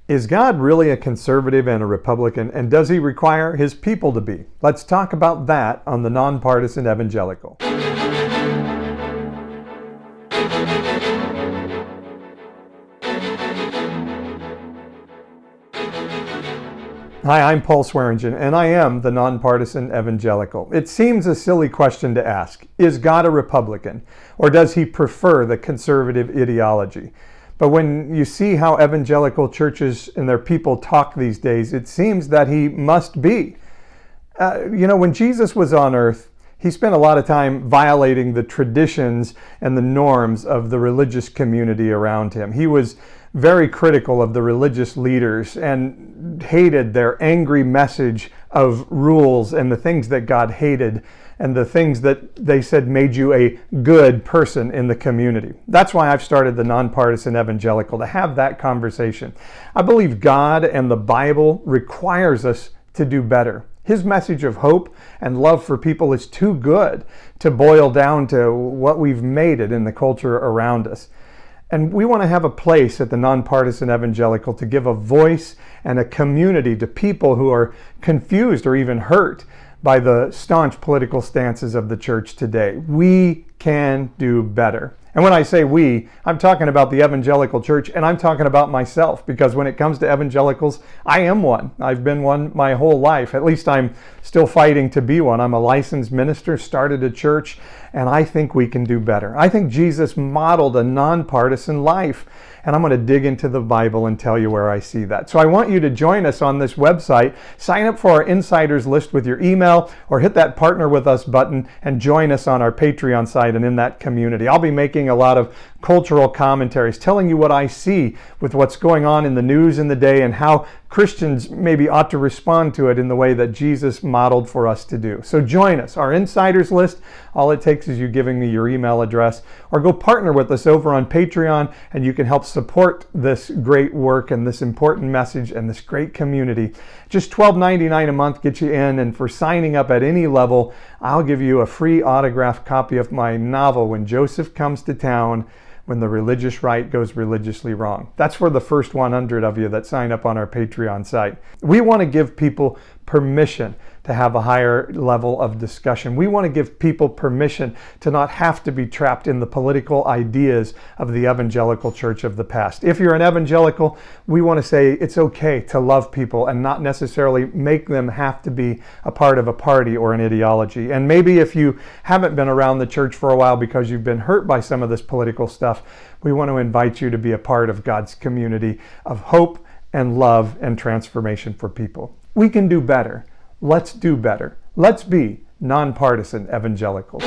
Is God really a conservative and a Republican, and does he require his people to be? Let's talk about that on the Nonpartisan Evangelical. Hi, I'm Paul Swearingen, and I am the Nonpartisan Evangelical. It seems a silly question to ask. Is God a Republican, or does he prefer the conservative ideology? But when you see how evangelical churches and their people talk these days, it seems that he must be. When Jesus was on earth, he spent a lot of time violating the traditions and the norms of the religious community around him. He was very critical of the religious leaders and hated their angry message of rules and the things that God hated and the things that they said made you a good person in the community. That's why I've started the Nonpartisan Evangelical, to have that conversation. I believe God and the Bible requires us to do better. His message of hope and love for people is too good to boil down to what we've made it in the culture around us. And we want to have a place at the Nonpartisan Evangelical to give a voice and a community to people who are confused or even hurt by the staunch political stances of the church today. We can do better. And when I say we, I'm talking about the evangelical church, and I'm talking about myself, because when it comes to evangelicals, I am one. I've been one my whole life. At least I'm still fighting to be one. I'm a licensed minister, started a church, and I think we can do better. I think Jesus modeled a nonpartisan life. And I'm going to dig into the Bible and tell you where I see that. So I want you to join us on this website. Sign up for our insiders list with your email, or hit that partner with us button and join us on our Patreon site and in that community. I'll be making a lot of cultural commentaries, telling you what I see with what's going on in the news in the day and how Christians maybe ought to respond to it in the way that Jesus modeled for us to do. So join us. Our insiders list, all it takes is you giving me your email address, or go partner with us over on Patreon, and you can help support this great work and this important message and this great community. Just $12.99 a month gets you in, and for signing up at any level, I'll give you a free autographed copy of my novel, When Joseph Comes to Town, When the Religious Right Goes Religiously Wrong. That's for the first 100 of you that sign up on our Patreon site. We want to give people permission to have a higher level of discussion. We want to give people permission to not have to be trapped in the political ideas of the evangelical church of the past. If you're an evangelical, we want to say it's okay to love people and not necessarily make them have to be a part of a party or an ideology. And maybe if you haven't been around the church for a while because you've been hurt by some of this political stuff, we want to invite you to be a part of God's community of hope and love and transformation for people. We can do better. Let's do better. Let's be nonpartisan evangelicals.